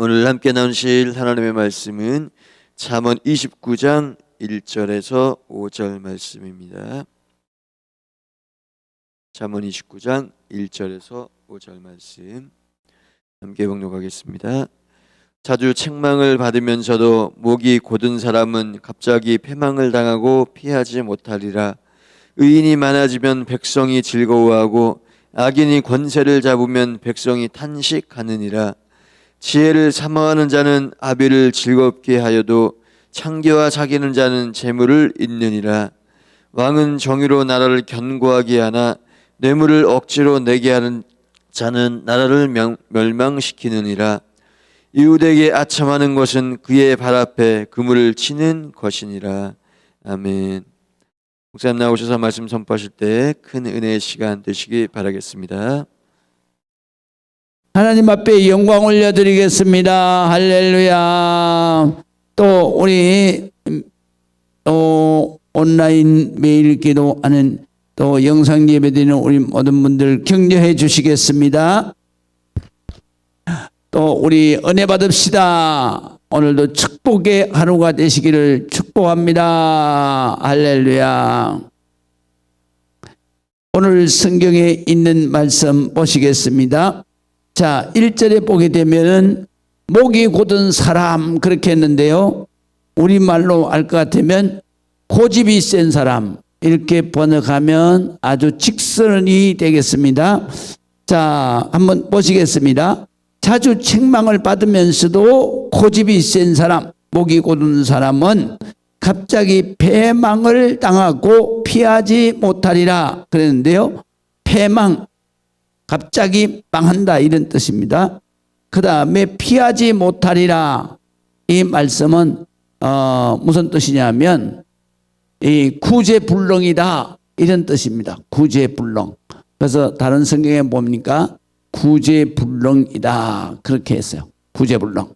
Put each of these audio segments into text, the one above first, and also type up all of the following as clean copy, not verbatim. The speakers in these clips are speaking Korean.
오늘 함께 나누실 하나님의 말씀은 잠언 29장 1절에서 5절 말씀입니다. 잠언 29장 1절에서 5절 말씀 함께 봉독하겠습니다. 자주 책망을 받으면서도 목이 곧은 사람은 갑자기 패망을 당하고 피하지 못하리라. 의인이 많아지면 백성이 즐거워하고 악인이 권세를 잡으면 백성이 탄식하느니라. 지혜를 사모하는 자는 아비를 즐겁게 하여도 창기와 사귀는 자는 재물을 잇느니라. 왕은 정의로 나라를 견고하게 하나 뇌물을 억지로 내게 하는 자는 나라를 멸망시키느니라. 이웃에게 아첨하는 것은 그의 발 앞에 그물을 치는 것이니라. 아멘. 목사님 나오셔서 말씀 선포하실 때 큰 은혜의 시간 되시기 바라겠습니다. 하나님 앞에 영광 올려드리겠습니다. 할렐루야. 또 우리 온라인 매일 기도하는 또 영상 예배 드리는 우리 모든 분들 격려해 주시겠습니다. 또 우리 은혜 받읍시다. 오늘도 축복의 하루가 되시기를 축복합니다. 할렐루야. 오늘 성경에 있는 말씀 보시겠습니다. 자, 1절에 보게 되면은 목이 곧은 사람 그렇게 했는데요. 우리말로 알 것 같으면 고집이 센 사람 이렇게 번역하면 아주 직선이 되겠습니다. 자, 한번 보시겠습니다. 자주 책망을 받으면서도 고집이 센 사람, 목이 곧은 사람은 갑자기 패망을 당하고 피하지 못하리라 그랬는데요. 패망, 갑자기 망한다 이런 뜻입니다. 그 다음에 피하지 못하리라 이 말씀은 무슨 뜻이냐면 이 구제불능이다 이런 뜻입니다. 구제불능. 그래서 다른 성경에 뭡니까? 구제불능이다 그렇게 했어요. 구제불능.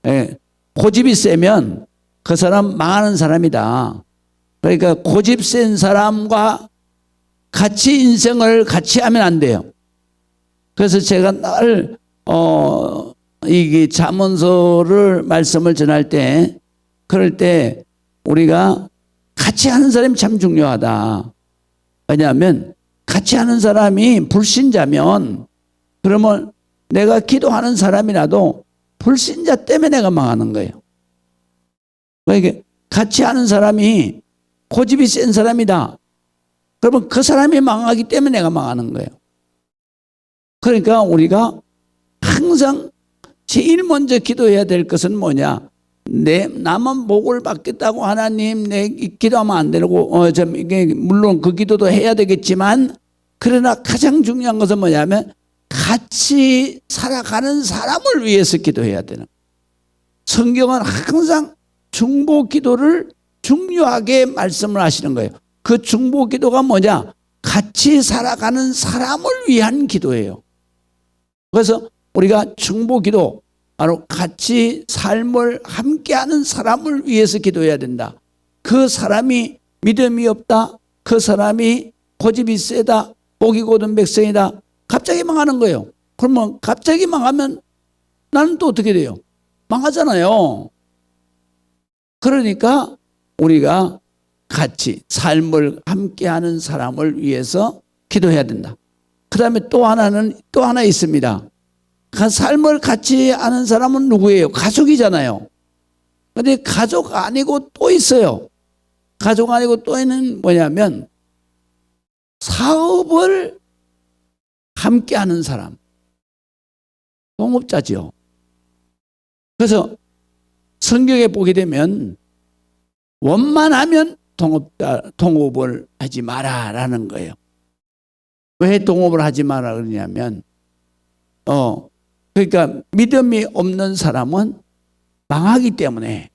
예. 고집이 세면 그 사람 망하는 사람이다. 그러니까 고집 센 사람과 같이 인생을 같이 하면 안 돼요. 그래서 제가 늘 이게 잠언서를 말씀을 전할 때 그럴 때 우리가 같이 하는 사람이 참 중요하다. 왜냐하면 같이 하는 사람이 불신자면 그러면 내가 기도하는 사람이라도 불신자 때문에 내가 망하는 거예요. 그러니까 같이 하는 사람이 고집이 센 사람이다. 그러면 그 사람이 망하기 때문에 내가 망하는 거예요. 그러니까 우리가 항상 제일 먼저 기도해야 될 것은 뭐냐? 나만 목을 받겠다고 하나님 내 기도하면 안 되고 물론 그 기도도 해야 되겠지만 그러나 가장 중요한 것은 뭐냐면 같이 살아가는 사람을 위해서 기도해야 되는. 성경은 항상 중보 기도를 중요하게 말씀을 하시는 거예요. 그 중보 기도가 뭐냐? 같이 살아가는 사람을 위한 기도예요. 그래서 우리가 중보 기도, 바로 같이 삶을 함께하는 사람을 위해서 기도해야 된다. 그 사람이 믿음이 없다. 그 사람이 고집이 세다. 목이 곧은 백성이다. 갑자기 망하는 거예요. 그러면 갑자기 망하면 나는 또 어떻게 돼요? 망하잖아요. 그러니까 우리가 같이 삶을 함께하는 사람을 위해서 기도해야 된다. 그 다음에 또 하나 있습니다. 삶을 같이 하는 사람은 누구예요? 가족이잖아요. 근데 가족 아니고 또 있어요. 가족 아니고 또 있는 뭐냐면 사업을 함께 하는 사람. 동업자죠. 그래서 성경에 보게 되면 원만하면 동업을 하지 마라라는 거예요. 왜 동업을 하지 마라 그러냐면 그러니까 믿음이 없는 사람은 망하기 때문에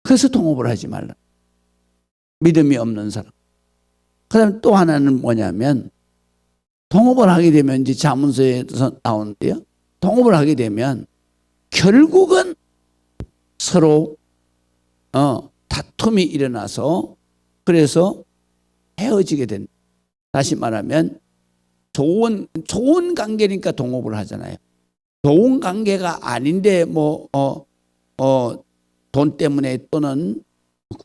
그래서 동업을 하지 말라. 믿음이 없는 사람. 그 다음에 또 하나는 뭐냐면 동업을 하게 되면 이제 잠언서에서 나오는데요. 동업을 하게 되면 결국은 서로 다툼이 일어나서 그래서 헤어지게 된다. 다시 말하면 좋은 관계니까 동업을 하잖아요. 좋은 관계가 아닌데 돈 때문에 또는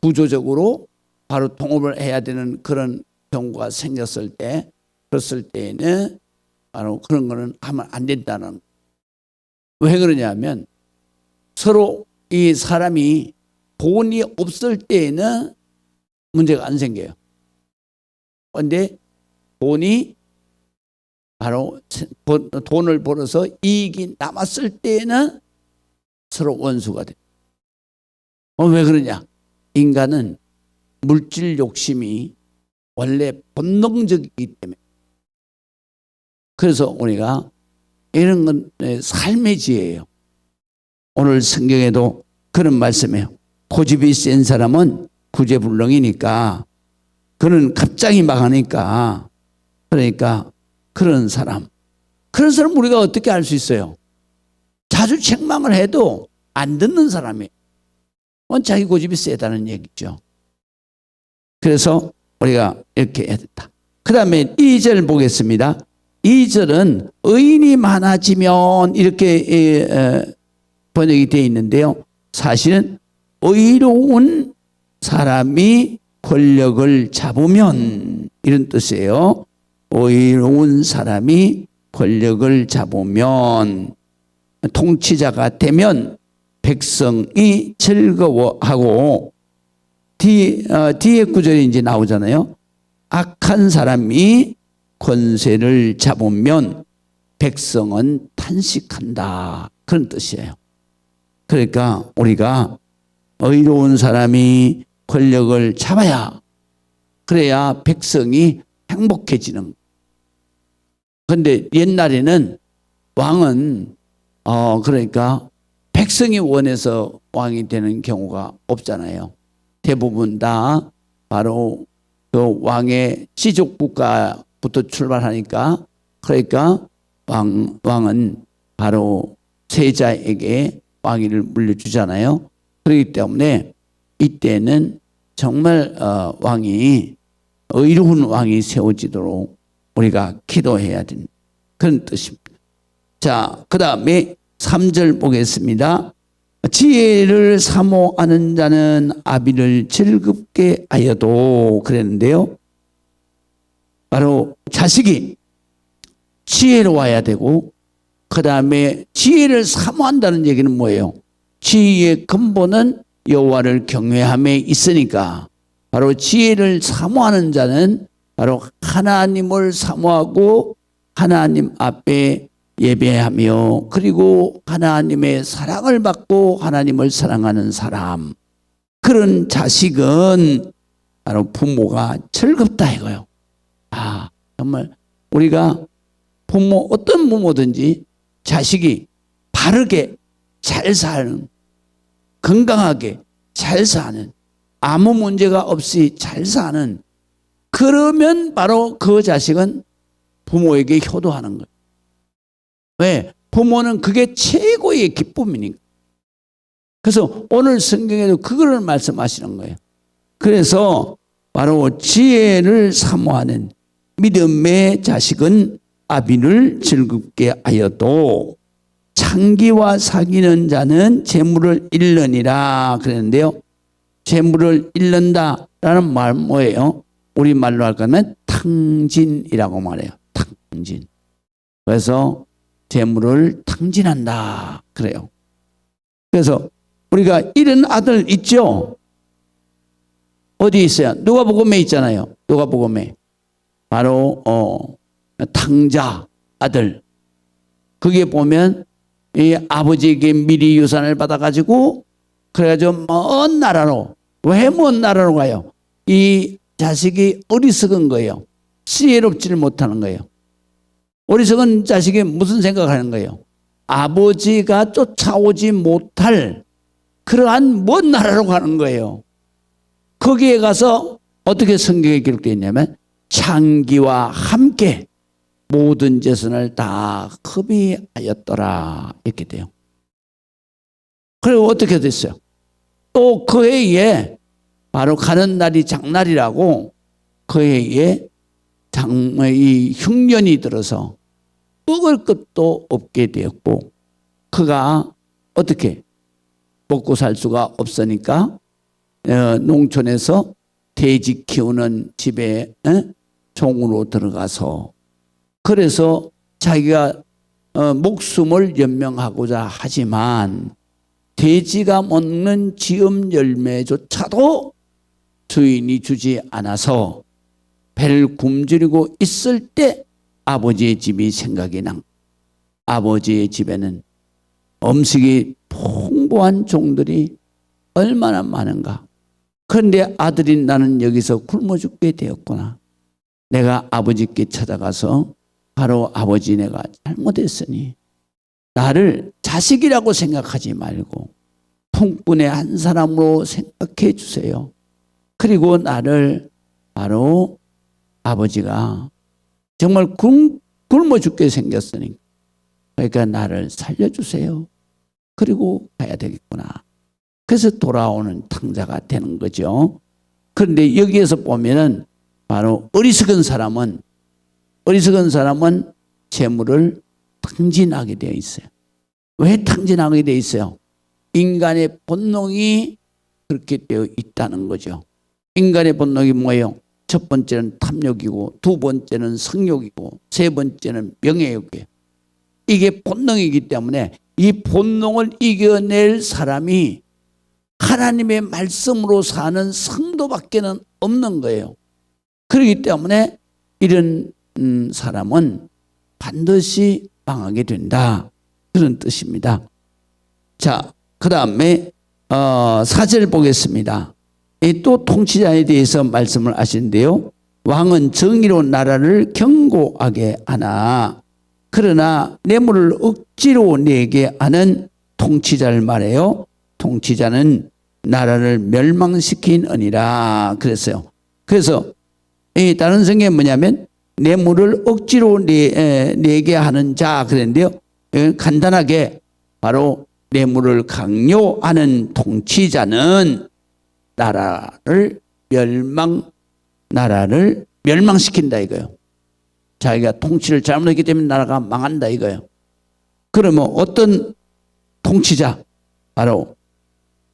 구조적으로 바로 통합을 해야 되는 그런 경우가 생겼을 때, 그랬을 때에는 바로 그런 거는 하면 안 된다는. 왜 그러냐면 서로 이 사람이 돈이 없을 때에는 문제가 안 생겨요. 그런데 돈이 바로 돈을 벌어서 이익이 남았을 때에는 서로 원수가 돼. 왜 그러냐? 인간은 물질 욕심이 원래 본능적이기 때문에. 그래서 우리가 이런 건 삶의 지혜예요. 오늘 성경에도 그런 말씀이에요. 고집이 센 사람은 구제불능이니까, 그는 갑자기 망하니까, 그러니까 그런 사람 우리가 어떻게 알 수 있어요? 자주 책망을 해도 안 듣는 사람이에요. 자기 고집이 세다는 얘기죠. 그래서 우리가 이렇게 해야 된다. 그 다음에 2절 보겠습니다. 2절은 의인이 많아지면 이렇게 번역이 되어 있는데요. 사실은 의로운 사람이 권력을 잡으면, 이런 뜻이에요. 의로운 사람이 권력을 잡으면, 통치자가 되면 백성이 즐거워하고, 뒤에 구절이 이제 나오잖아요. 악한 사람이 권세를 잡으면 백성은 탄식한다. 그런 뜻이에요. 그러니까 우리가 의로운 사람이 권력을 잡아야, 그래야 백성이 행복해지는. 그런데 옛날에는 왕은 그러니까 백성이 원해서 왕이 되는 경우가 없잖아요. 대부분 다 바로 그 왕의 시족 국가부터 출발하니까, 그러니까 왕은 바로 세자에게 왕위를 물려주잖아요. 그렇기 때문에 이때는 정말 왕이, 의로운 왕이 세워지도록 우리가 기도해야 되는 그런 뜻입니다. 자, 그 다음에 3절 보겠습니다. 지혜를 사모하는 자는 아비를 즐겁게 하여도, 그랬는데요. 바로 자식이 지혜로워야 되고, 그 다음에 지혜를 사모한다는 얘기는 뭐예요? 지혜의 근본은 여호와를 경외함에 있으니까, 바로 지혜를 사모하는 자는 바로 하나님을 사모하고 하나님 앞에 예배하며, 그리고 하나님의 사랑을 받고 하나님을 사랑하는 사람, 그런 자식은 바로 부모가 즐겁다 이거요. 정말 우리가 부모, 어떤 부모든지 자식이 바르게 잘 사는, 건강하게 잘 사는, 아무 문제가 없이 잘 사는, 그러면 바로 그 자식은 부모에게 효도하는 거예요. 왜? 부모는 그게 최고의 기쁨이니까. 그래서 오늘 성경에도 그거를 말씀하시는 거예요. 그래서 바로 지혜를 사모하는 믿음의 자식은 아비를 즐겁게 하여도 창기와 사귀는 자는 재물을 잃느니라 그랬는데요. 재물을 잃는다라는 말 뭐예요? 우리말로 할 거면 탕진이라고 말해요. 탕진. 그래서 재물을 탕진한다 그래요. 그래서 우리가 잃은 아들 있죠? 어디 있어요? 누가복음에 있잖아요. 누가복음에 바로 탕자 아들. 거기에 보면 이 아버지에게 미리 유산을 받아가지고 그래가지고 먼 나라로, 왜 먼 나라로 가요? 이 자식이 어리석은 거예요. 지혜롭지를 못하는 거예요. 어리석은 자식이 무슨 생각하는 거예요? 아버지가 쫓아오지 못할 그러한 먼 나라로 가는 거예요. 거기에 가서 어떻게 성경에 기록되어 있냐면 창기와 함께 모든 재산을 다 허비하였더라 이렇게 돼요. 그리고 어떻게 됐어요? 또 그 해에 바로 가는 날이 장날이라고 그 해에 이 흉년이 들어서 먹을 것도 없게 되었고 그가 어떻게 먹고 살 수가 없으니까 농촌에서 돼지 키우는 집에 종으로 들어가서 그래서 자기가 목숨을 연명하고자 하지만 돼지가 먹는 지음 열매조차도 주인이 주지 않아서 배를 굶주리고 있을 때 아버지의 집이 생각이 난 아버지의 집에는 음식이 풍부한 종들이 얼마나 많은가. 그런데 아들이 나는 여기서 굶어 죽게 되었구나. 내가 아버지께 찾아가서 바로 아버지 내가 잘못했으니 나를 자식이라고 생각하지 말고 품꾼의 한 사람으로 생각해 주세요. 그리고 나를 바로 아버지가 정말 굶어 죽게 생겼으니 그러니까 나를 살려주세요. 그리고 가야 되겠구나. 그래서 돌아오는 탕자가 되는 거죠. 그런데 여기에서 보면은 바로 어리석은 사람은 재물을 탕진하게 되어 있어요. 왜 탕진하게 되어 있어요? 인간의 본능이 그렇게 되어 있다는 거죠. 인간의 본능이 뭐예요? 첫 번째는 탐욕이고 두 번째는 성욕이고 세 번째는 명예욕이에요. 이게 본능이기 때문에 이 본능을 이겨낼 사람이 하나님의 말씀으로 사는 성도밖에는 없는 거예요. 그렇기 때문에 이런 사람은 반드시 망하게 된다. 그런 뜻입니다. 자, 그 다음에 4절 보겠습니다. 또 통치자에 대해서 말씀을 하시는데요. 왕은 정의로 나라를 견고하게 하나 그러나 뇌물을 억지로 내게 하는 통치자를 말해요. 통치자는 나라를 멸망시키느니라 그랬어요. 그래서 이 다른 성경에 뭐냐면 뇌물을 억지로 내게 하는 자 그랬는데요. 간단하게 바로 뇌물을 강요하는 통치자는 나라를 멸망시킨다 이거예요. 자기가 통치를 잘못했기 때문에 나라가 망한다 이거예요. 그러면 어떤 통치자? 바로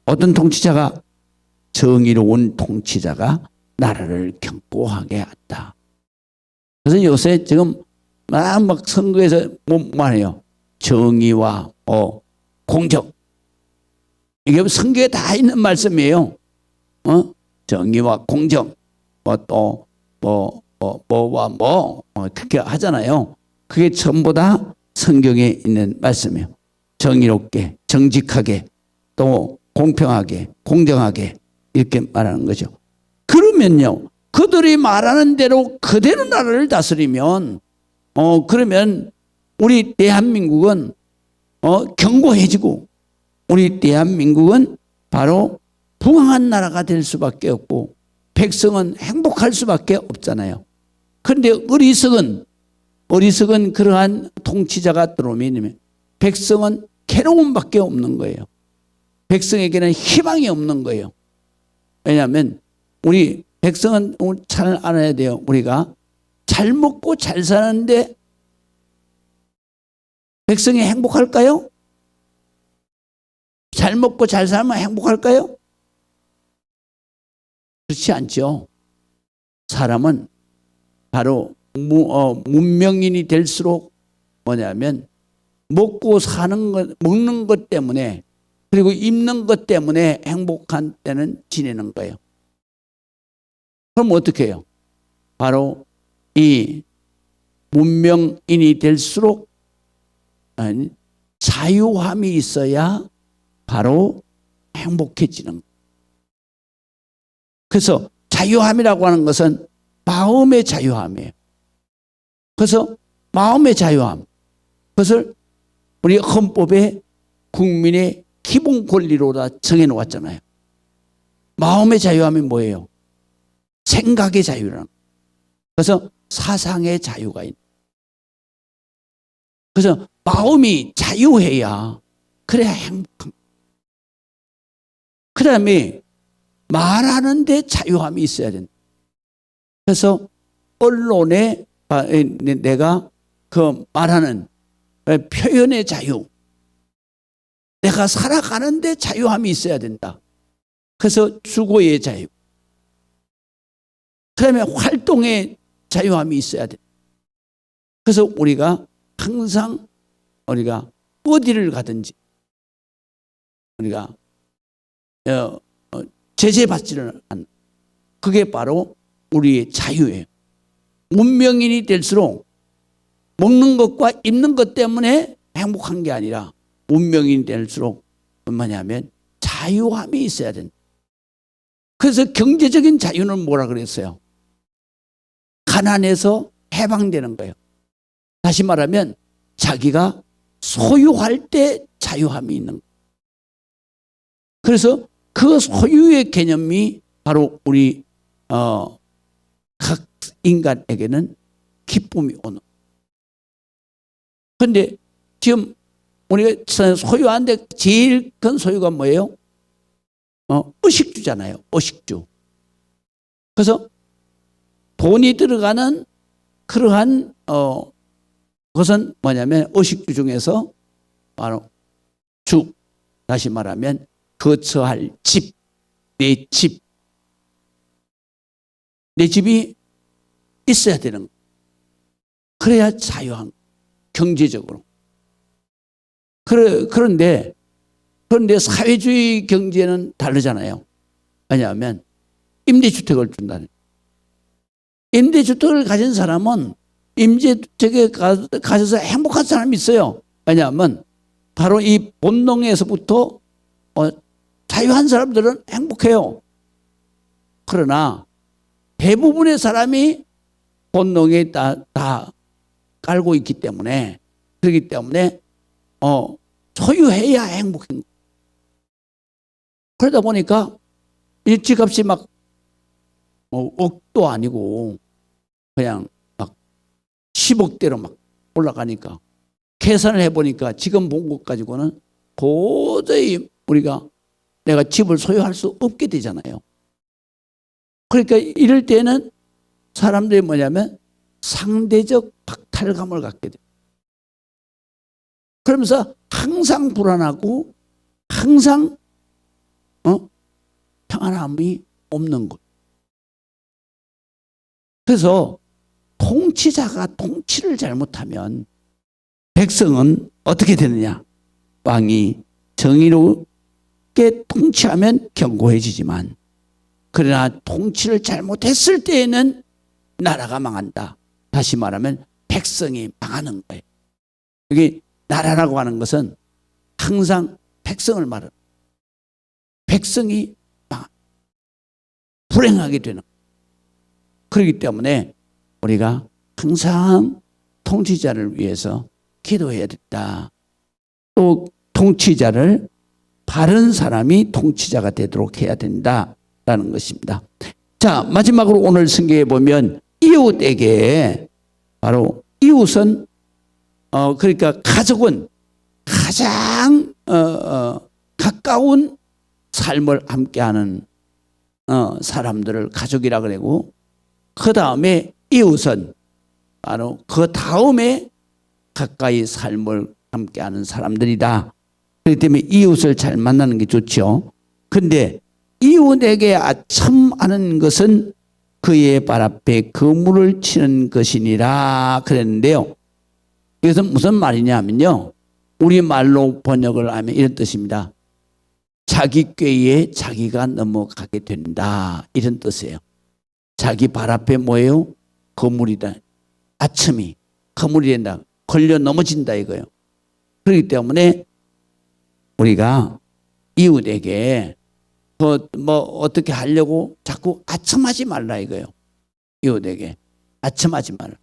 어떤 통치자가 정의로운 통치자가 나라를 견고하게 한다. 그래서 요새 지금 막 선거에서 뭐해요? 정의와 공정. 이게 선거에 다 있는 말씀이에요. 정의와 공정. 그렇게 하잖아요. 그게 전부 다 성경에 있는 말씀이에요. 정의롭게, 정직하게, 또 공평하게, 공정하게 이렇게 말하는 거죠. 그러면요, 그들이 말하는 대로 그대로 나라를 다스리면, 그러면 우리 대한민국은 견고해지고, 우리 대한민국은 바로 부강한 나라가 될 수밖에 없고, 백성은 행복할 수밖에 없잖아요. 그런데 어리석은 그러한 통치자가 들어오면 백성은 괴로움밖에 없는 거예요. 백성에게는 희망이 없는 거예요. 왜냐하면 우리 백성은 잘 알아야 돼요. 우리가 잘 먹고 잘 사는데 백성이 행복할까요? 잘 먹고 잘 살면 행복할까요? 그렇지 않죠. 사람은 바로 문명인이 될수록 뭐냐면 먹고 사는 것, 먹는 것 때문에 그리고 입는 것 때문에 행복한 때는 지내는 거예요. 그럼 어떻게 해요? 바로 이 문명인이 될수록 자유함이 있어야 바로 행복해지는 거예요. 그래서 자유함이라고 하는 것은 마음의 자유함이에요. 그래서 마음의 자유함. 그것을 우리 헌법에 국민의 기본 권리로다 정해놓았잖아요. 마음의 자유함이 뭐예요? 생각의 자유라는 거예요. 그래서 사상의 자유가 있는 거예요. 그래서 마음이 자유해야 그래야 행복한 거예요. 그 다음에 말하는데 자유함이 있어야 된다. 그래서 언론에 내가 그 말하는 표현의 자유, 내가 살아가는데 자유함이 있어야 된다. 그래서 주거의 자유, 그다음에 활동의 자유함이 있어야 된다. 그래서 우리가 항상 우리가 어디를 가든지 우리가 제재받지는 않는, 그게 바로 우리의 자유예요. 문명인이 될수록 먹는 것과 입는 것 때문에 행복한 게 아니라 문명인이 될수록 뭐냐면 자유함이 있어야 된다. 그래서 경제적인 자유는 뭐라 그랬어요? 가난에서 해방되는 거예요. 다시 말하면 자기가 소유할 때 자유함이 있는 거예요. 그래서 그 소유의 개념이 바로 우리 각 인간에게는 기쁨이 오는. 그런데 지금 우리가 소유하는데 제일 큰 소유가 뭐예요? 의식주잖아요. 의식주. 그래서 돈이 들어가는 그러한 것은 뭐냐면 의식주 중에서 바로 다시 말하면 거처할 집, 내 집, 내 집이 있어야 되는 거예요. 그래야 자유한, 경제적으로. 그런데 사회주의 경제는 다르잖아요. 왜냐하면 임대주택을 준다는. 임대주택을 가진 사람은 임대주택에 가셔서 행복한 사람이 있어요. 왜냐하면 바로 이 본능에서부터 자유한 사람들은 행복해요. 그러나 대부분의 사람이 본능에 다 깔고 있기 때문에, 그렇기 때문에 소유해야 행복한 거예요. 그러다 보니까 이 집값이 막 억도 아니고 그냥 막 10억대로 막 올라가니까 계산을 해보니까 지금 본 것 가지고는 도저히 우리가 내가 집을 소유할 수 없게 되잖아요. 그러니까 이럴 때는 사람들이 뭐냐면 상대적 박탈감을 갖게 돼요. 그러면서 항상 불안하고 항상 평안함이 없는 것. 그래서 통치자가 통치를 잘못하면 백성은 어떻게 되느냐? 왕이 정의롭게 통치하면 견고해지지만, 그러나 통치를 잘못했을 때에는 나라가 망한다. 다시 말하면 백성이 망하는 거예요. 여기 나라라고 하는 것은 항상 백성을 말하는, 백성이 불행하게 되는 거예요. 그렇기 때문에 우리가 항상 통치자를 위해서 기도해야 된다. 또 통치자를 바른 사람이 통치자가 되도록 해야 된다라는 것입니다. 자, 마지막으로 오늘 성경에 보면 이웃에게, 바로 이웃은 그러니까 가족은 가장 가까운 삶을 함께하는 사람들을 가족이라 그러고, 그 다음에 이웃은 바로 그 다음에 가까이 삶을 함께하는 사람들이다. 그렇기 때문에 이웃을 잘 만나는 게 좋죠. 근데 이웃에게 아첨하는 것은 그의 발 앞에 그물을 치는 것이니라 그랬는데요. 이것은 무슨 말이냐면요, 우리말로 번역을 하면 이런 뜻입니다. 자기 꾀에 자기가 넘어가게 된다, 이런 뜻이에요. 자기 발 앞에 뭐예요? 거물이다. 아첨이 거물이 된다. 걸려 넘어진다 이거예요. 그렇기 때문에 우리가 이웃에게 어떻게 하려고 자꾸 아첨하지 말라 이거예요. 이웃에게 아첨하지 말라.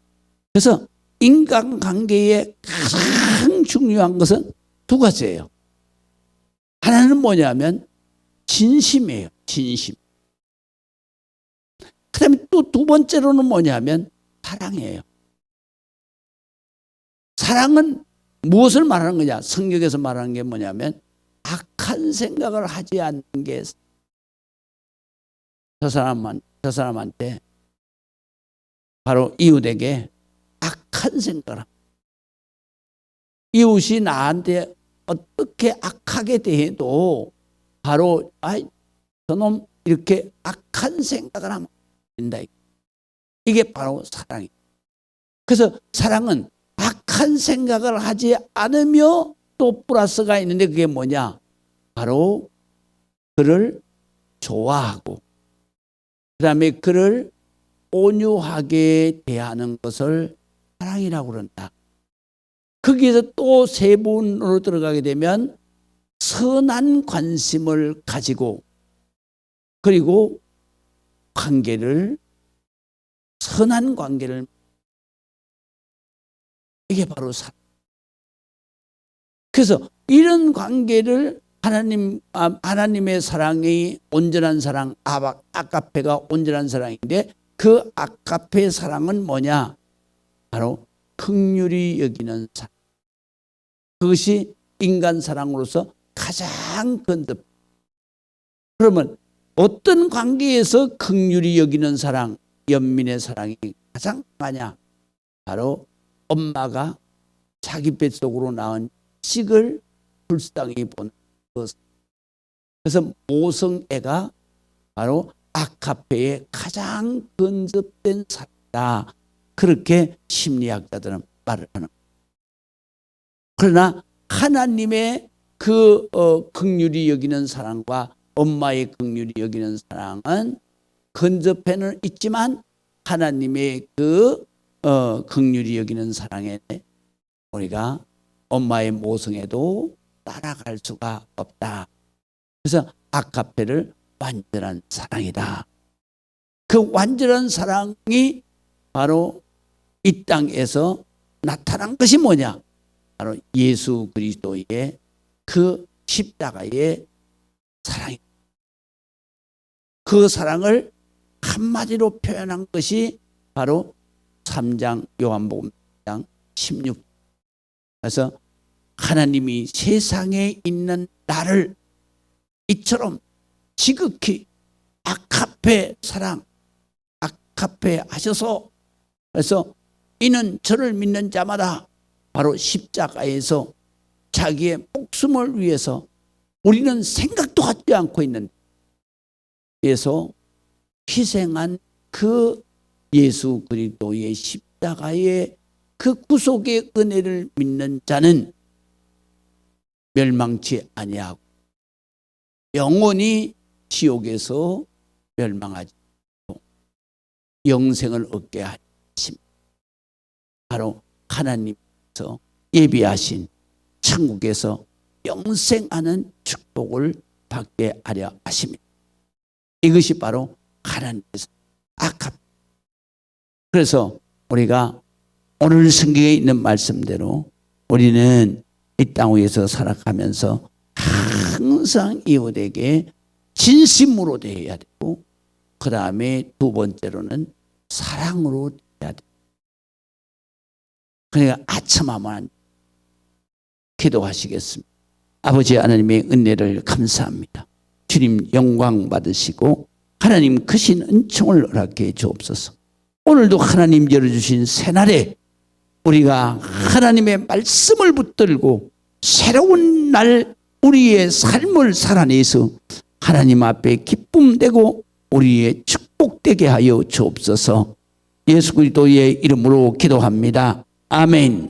그래서 인간관계에 가장 중요한 것은 두 가지예요. 하나는 뭐냐면 진심이에요. 진심. 그 다음에 또 두 번째로는 뭐냐면 사랑이에요. 사랑은 무엇을 말하는 거냐? 성경에서 말하는 게 뭐냐면 악한 생각을 하지 않는 게 저 사람한테 바로 이웃에게 악한 생각을 합니다. 이웃이 나한테 어떻게 악하게 대해도 바로 저놈 이렇게 악한 생각을 하면 안 된다. 이게 바로 사랑이에요. 그래서 사랑은 악한 생각을 하지 않으며 또 플러스가 있는데 그게 뭐냐? 바로 그를 좋아하고 그다음에 그를 온유하게 대하는 것을 사랑이라고 그런다. 거기에서 또 세 분으로 들어가게 되면 선한 관심을 가지고 그리고 선한 관계를 이게 바로 사랑. 그래서 이런 관계를 하나님의 사랑이 온전한 사랑, 아가페가 온전한 사랑인데 그 아가페 사랑은 뭐냐? 바로 긍휼히 여기는 사랑. 그것이 인간 사랑으로서 가장 근접. 그러면 어떤 관계에서 긍휼히 여기는 사랑, 연민의 사랑이 가장 강하냐? 바로 엄마가 자기 뱃속으로 낳은 식을 불쌍히 보는 것. 그래서 모성애가 바로 아가페의 가장 근접된 사랑이다. 그렇게 심리학자들은 말을 하는 거예요. 그러나 하나님의 그 긍휼히 여기는 사랑과 엄마의 긍휼히 여기는 사랑은 근접해는 있지만 하나님의 그 긍휼히 여기는 사랑에 우리가 엄마의 모성에도 따라갈 수가 없다. 그래서 아가페를 완전한 사랑이다. 그 완전한 사랑이 바로 이 땅에서 나타난 것이 뭐냐? 바로 예수 그리스도의 그 십자가의 사랑이다. 그 사랑을 한마디로 표현한 것이 바로 3장 요한복음 3장 16. 그래서 하나님이 세상에 있는 나를 이처럼 지극히 아가페 사랑, 아가페 하셔서 그래서 이는 저를 믿는 자마다 바로 십자가에서 자기의 목숨을 위해서 우리는 생각도 하지 않고 있는 데에서 희생한 그 예수 그리스도의 십자가의 그 구속의 은혜를 믿는 자는 멸망치 아니하고 영원히 지옥에서 멸망하지 않고 영생을 얻게 하십니다. 바로 하나님께서 예비하신 천국에서 영생하는 축복을 받게 하려 하십니다. 이것이 바로 하나님께서 아가페. 그래서 우리가 오늘 성경에 있는 말씀대로 우리는 이 땅 위에서 살아가면서 항상 이웃에게 진심으로 대해야 되고 그 다음에 두 번째로는 사랑으로 대해야 돼요. 그러니까 아첨하면 기도하시겠습니다. 아버지 하나님의 은혜를 감사합니다. 주님 영광 받으시고 하나님 크신 은총을 허락해 주옵소서. 오늘도 하나님 열어주신 새날에 우리가 하나님의 말씀을 붙들고 새로운 날 우리의 삶을 살아내서 하나님 앞에 기쁨되고 우리의 축복되게 하여 주옵소서. 예수 그리스도의 이름으로 기도합니다. 아멘.